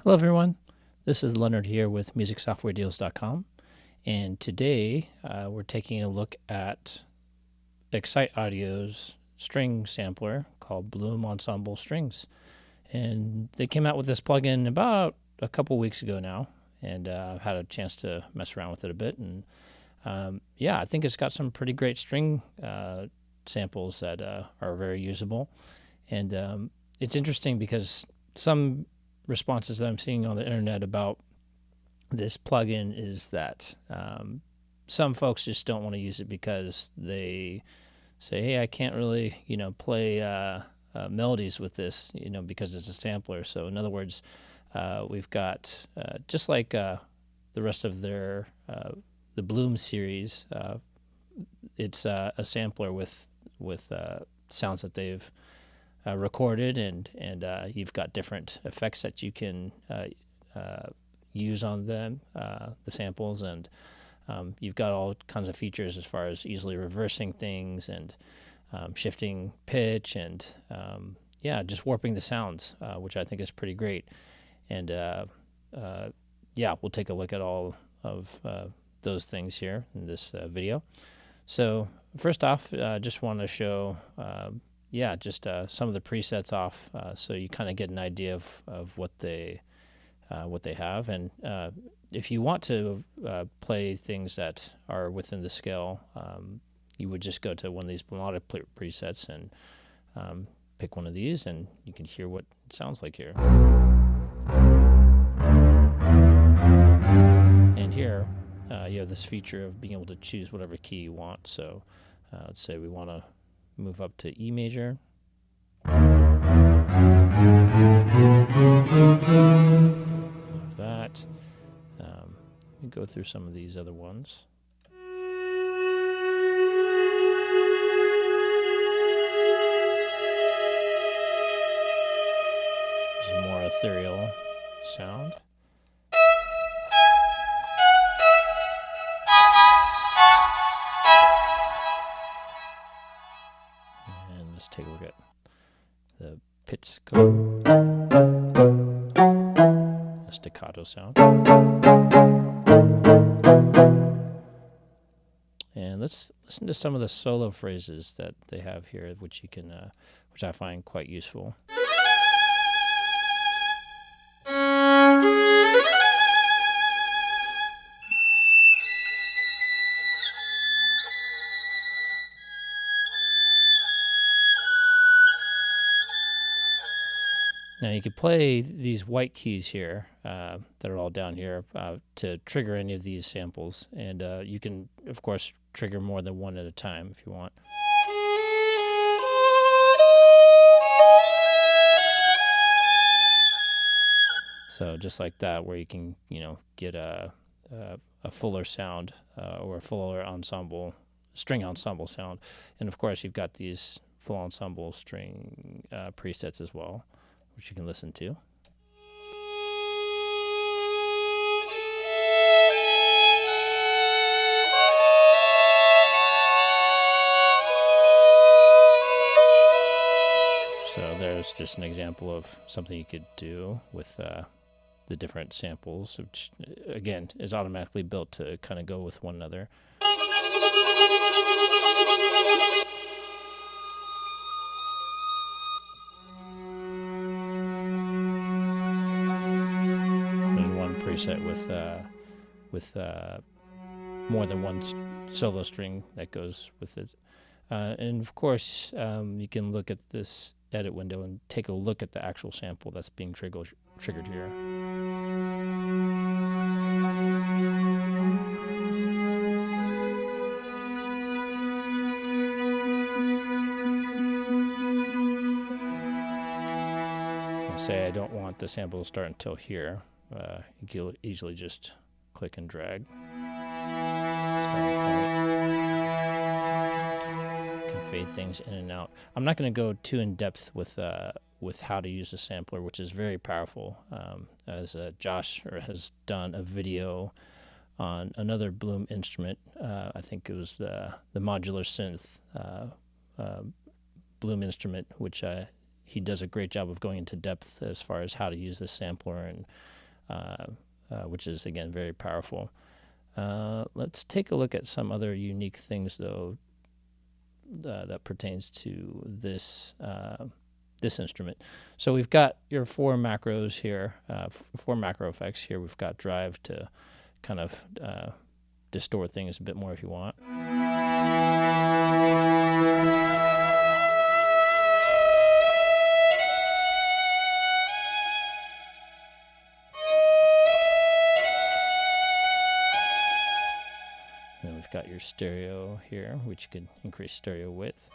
Hello everyone, this is Leonard here with musicsoftwaredeals.com, and today we're taking a look at exciteaudio's string sampler called Bloom Ensemble Strings. And they came out with this plugin about a couple weeks ago now, and I've had a chance to mess around with it a bit, and I think it's got some pretty great string samples that are very usable. And it's interesting because some responses that I'm seeing on the internet about this plugin is that some folks just don't want to use it because they say, hey, I can't really, play melodies with this, because it's a sampler. So in other words, we've got, just like the rest of their, the Bloom series, it's a sampler with sounds that they've recorded, and you've got different effects that you can use on them, the samples, and you've got all kinds of features as far as easily reversing things and shifting pitch and just warping the sounds, which I think is pretty great. And we'll take a look at all of those things here in this video. So first off, just want to show some of the presets off, so you kind of get an idea of what they have. And if you want to play things that are within the scale, you would just go to one of these melodic presets and pick one of these, and you can hear what it sounds like here. And here you have this feature of being able to choose whatever key you want. So let's say we want to move up to E major. Love that. Go through some of these other ones. This is more ethereal sound. Let's take a look at the pitch scope, the staccato sound. And let's listen to some of the solo phrases that they have here, which you can, which I find quite useful. Now you can play these white keys here that are all down here to trigger any of these samples, and you can, of course, trigger more than one at a time if you want. So just like that, where you can, get a fuller sound or a fuller string ensemble sound, and of course you've got these full ensemble string presets as well, which you can listen to. So there's just an example of something you could do with the different samples, which again is automatically built to kind of go with one another. Preset with more than one solo string that goes with it, and of course you can look at this edit window and take a look at the actual sample that's being triggered here. Say I don't want the sample to start until here. You can easily just click and drag. Starting point. You can fade things in and out. I'm not going to go too in depth with how to use the sampler, which is very powerful. As Josh has done a video on another Bloom instrument. I think it was the modular synth Bloom instrument, which he does a great job of going into depth as far as how to use this sampler and which is, again, very powerful. Let's take a look at some other unique things, though, that pertains to this this instrument. So we've got your 4 macros here, 4 macro effects here. We've got drive to kind of distort things a bit more if you want. And we've got your stereo here, which could increase stereo width.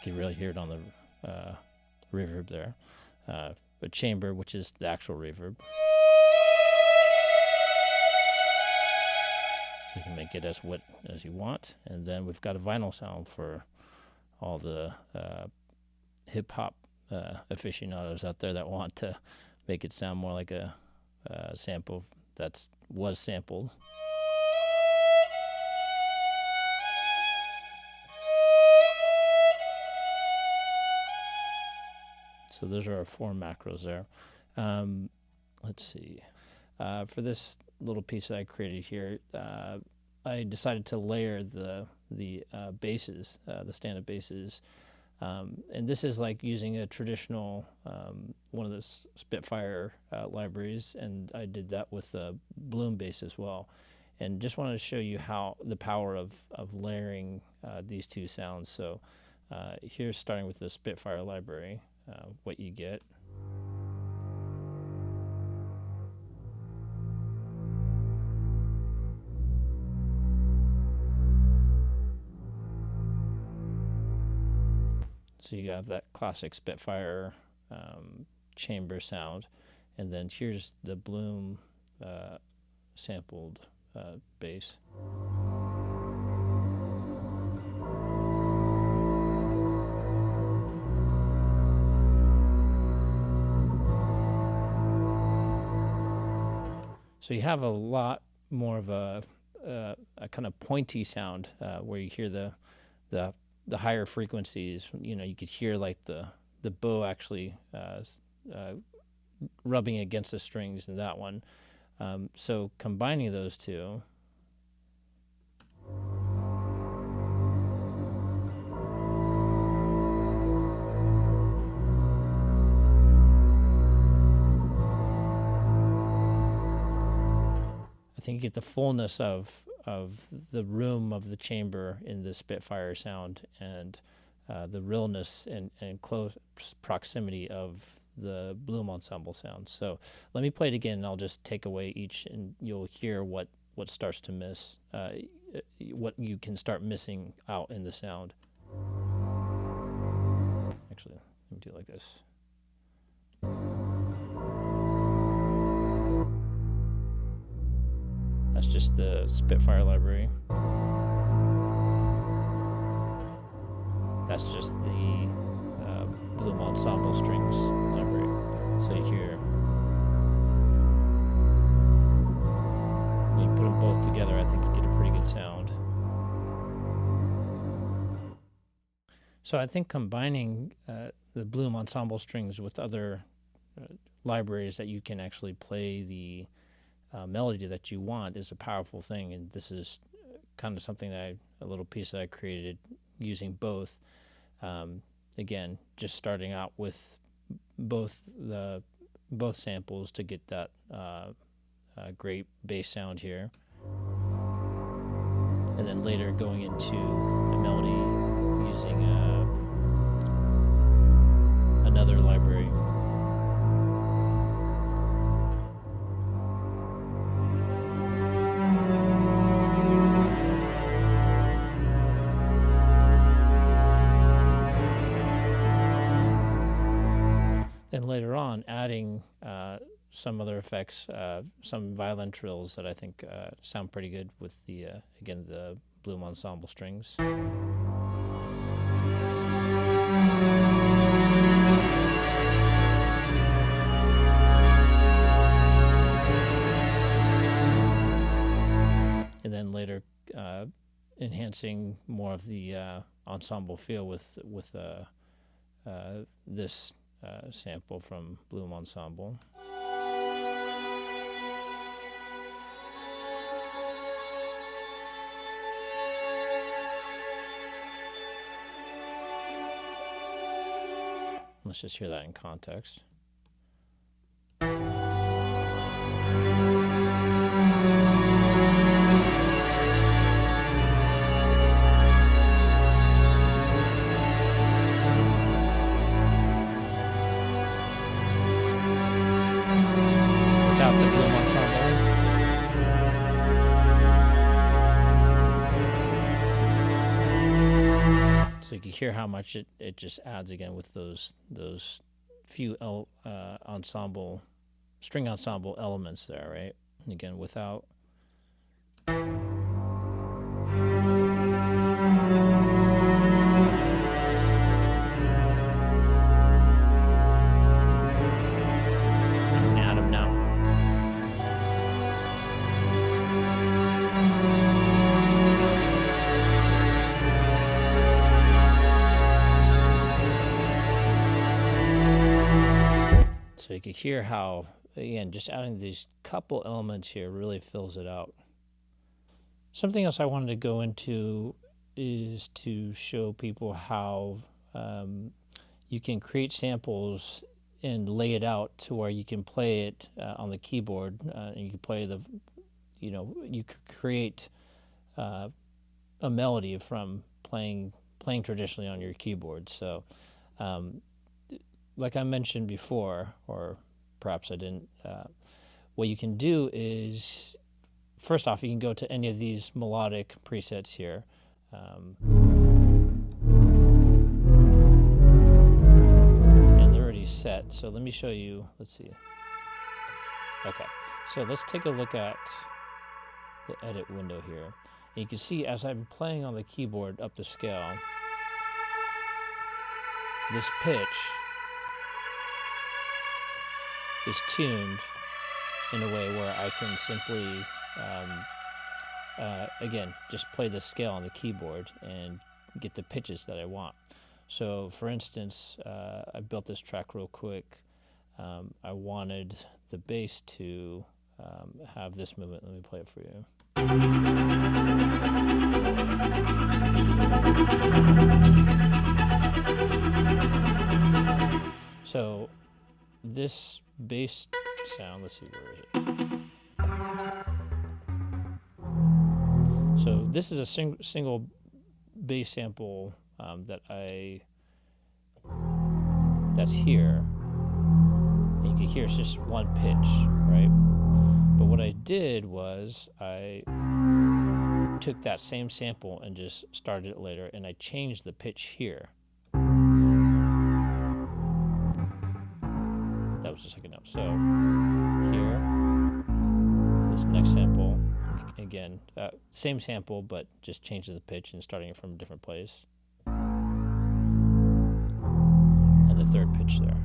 You can really hear it on the reverb there. A chamber, which is the actual reverb. So you can make it as wet as you want. And then we've got a vinyl sound for all the hip-hop aficionados out there that want to make it sound more like a sample that was sampled. So those are our 4 macros there. Let's see. For this little piece that I created here, I decided to layer the basses, the stand-up basses. And this is like using a traditional, one of the Spitfire libraries, and I did that with a Bloom bass as well. And just wanted to show you how the power of layering these 2 sounds. So here's starting with the Spitfire library. What you get. So you have that classic Spitfire chamber sound, and then here's the Bloom sampled bass. So you have a lot more of a kind of pointy sound where you hear the higher frequencies. You know, you could hear like the bow actually rubbing against the strings in that one. So combining those 2. I think you get the fullness of the room of the chamber in the Spitfire sound, and the realness and close proximity of the Bloom ensemble sound. So let me play it again, and I'll just take away each, and you'll hear what starts to miss, what you can start missing out in the sound. Actually, let me do it like this. That's just the Spitfire library. That's just the Bloom Ensemble Strings library. So you hear, when you put them both together, I think you get a pretty good sound. So I think combining the Bloom Ensemble Strings with other libraries that you can actually play the melody that you want is a powerful thing, and this is kind of something that a little piece that I created using both. Again, just starting out with both samples to get that great bass sound here, and then later going into a melody using another library. And later on, adding some other effects, some violin trills that I think sound pretty good with the, again, the Bloom Ensemble Strings. And then later enhancing more of the ensemble feel with this sample from Bloom Ensemble. Let's just hear that in context. Without the Bloom Ensemble. So you can hear how much it just adds again with those few string ensemble elements there, right? And again, without so you can hear how, again, just adding these couple elements here really fills it out. Something else I wanted to go into is to show people how you can create samples and lay it out to where you can play it on the keyboard, and you can play you could create a melody from playing traditionally on your keyboard. So, like I mentioned before, or perhaps I didn't, what you can do is, first off, you can go to any of these melodic presets here. And they're already set, so let me show you, let's see. Okay, so let's take a look at the edit window here. And you can see as I'm playing on the keyboard up the scale, this pitch is tuned in a way where I can simply, again, just play the scale on the keyboard and get the pitches that I want. So, for instance, I built this track real quick. I wanted the bass to have this movement. Let me play it for you. So this bass sound, let's see, where is it? So this is a single bass sample that's here. And you can hear it's just one pitch, right? But what I did was I took that same sample and just started it later, and I changed the pitch here. That was the second note. So here, this next sample, again, same sample, but just changing the pitch and starting it from a different place. And the third pitch there.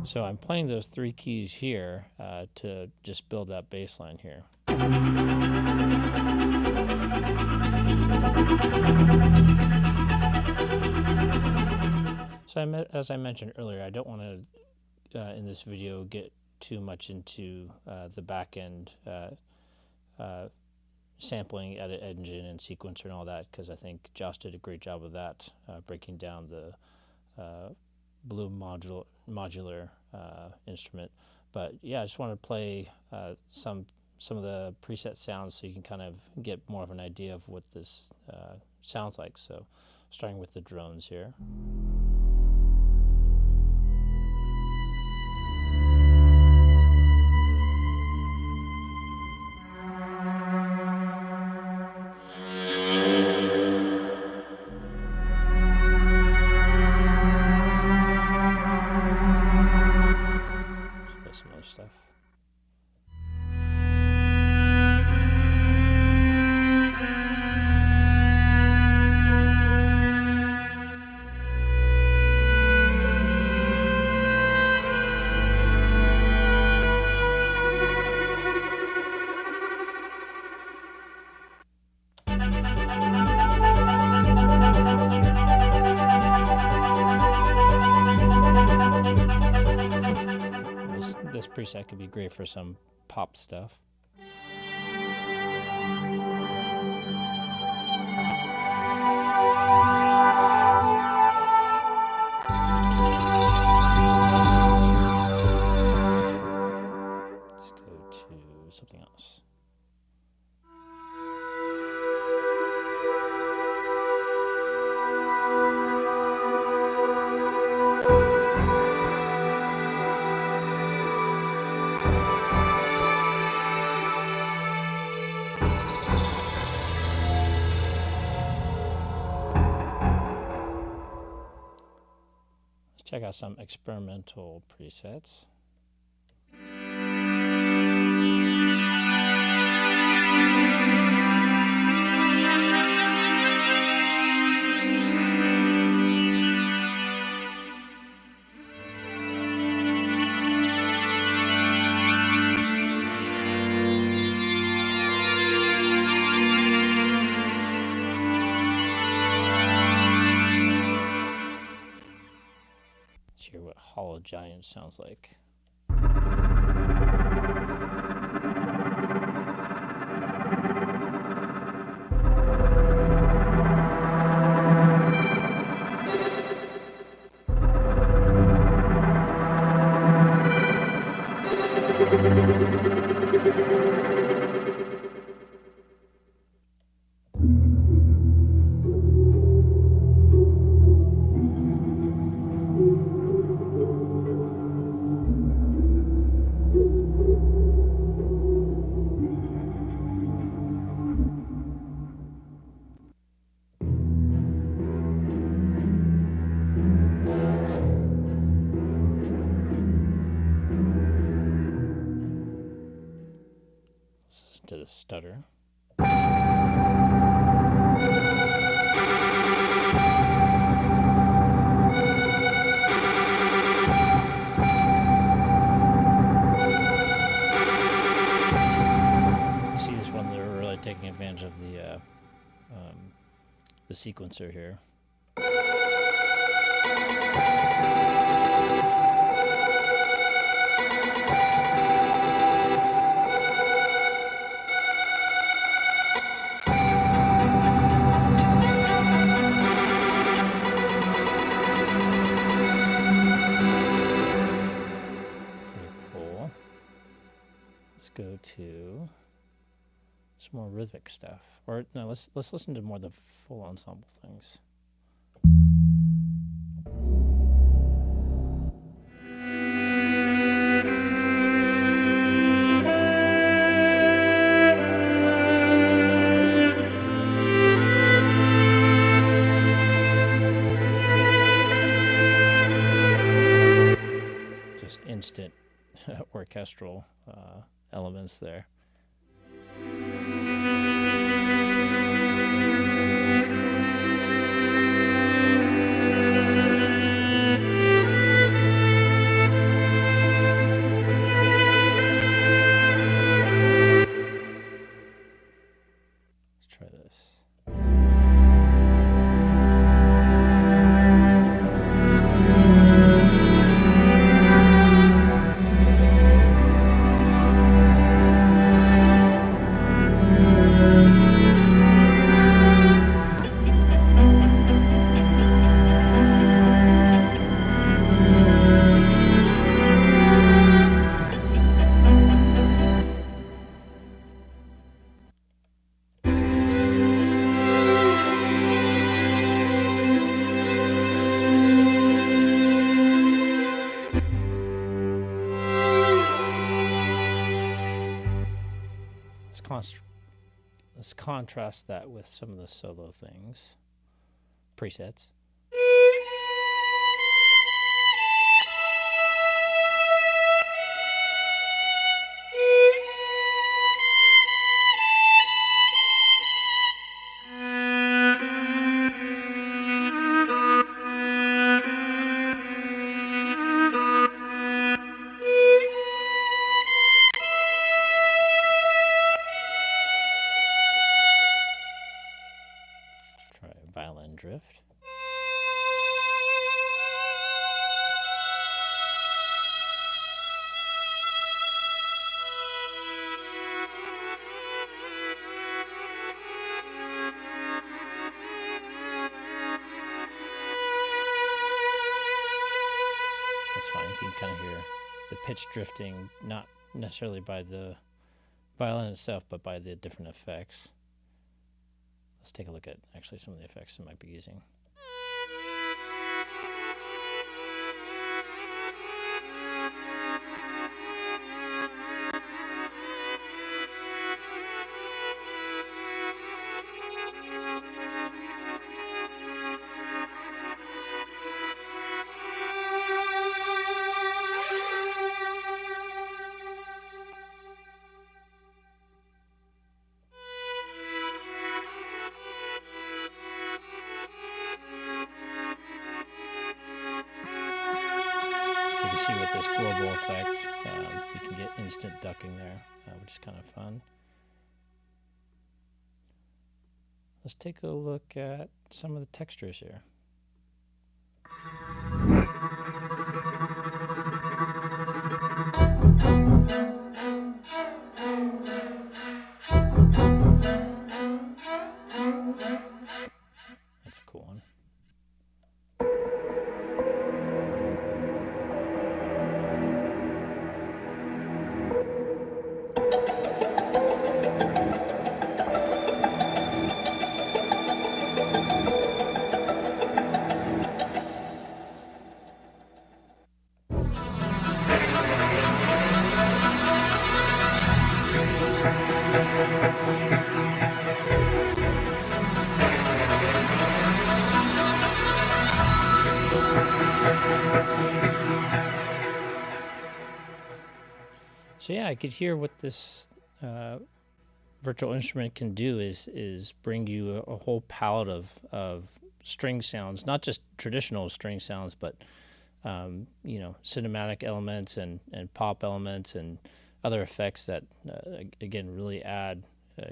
So I'm playing those three keys here to just build that bass line here. So as I mentioned earlier, I don't want to, in this video, get too much into the back end sampling, edit engine, and sequencer and all that, because I think Josh did a great job of that, breaking down the Bloom modular instrument. But yeah, I just want to play some of the preset sounds so you can kind of get more of an idea of what this sounds like. So starting with the drones here. Some other stuff. preset could be great for some pop stuff. Let's go to something else. Check out some experimental presets. Let's hear what Hollow Giant sounds like. Listen to the stutter. You see this one, they're really taking advantage of the sequencer here. Let's go to some more rhythmic stuff. Or no, let's listen to more of the full ensemble things. Just instant orchestral elements there. Let's try this. Let's contrast that with some of the solo things, presets. Try violin drift. you can kind of hear the pitch drifting, not necessarily by the violin itself, but by the different effects. Let's take a look at actually some of the effects I might be using. You can see with this global effect, you can get instant ducking there, which is kind of fun. Let's take a look at some of the textures here. That's a cool one. So yeah, I could hear what this virtual instrument can do is bring you a whole palette of string sounds, not just traditional string sounds, but cinematic elements and pop elements and other effects that again really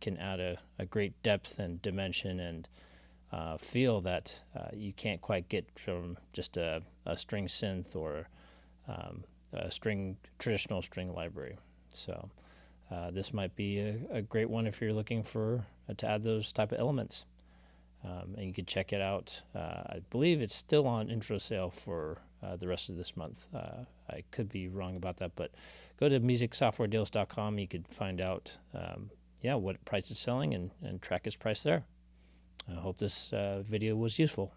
can add a great depth and dimension and feel that you can't quite get from just a string synth or a traditional string library. So this might be a great one if you're looking for to add those type of elements. And you can check it out. I believe it's still on intro sale for the rest of this month. I could be wrong about that, but go to musicsoftwaredeals.com. You could find out what price it's selling and track its price there. I hope this video was useful.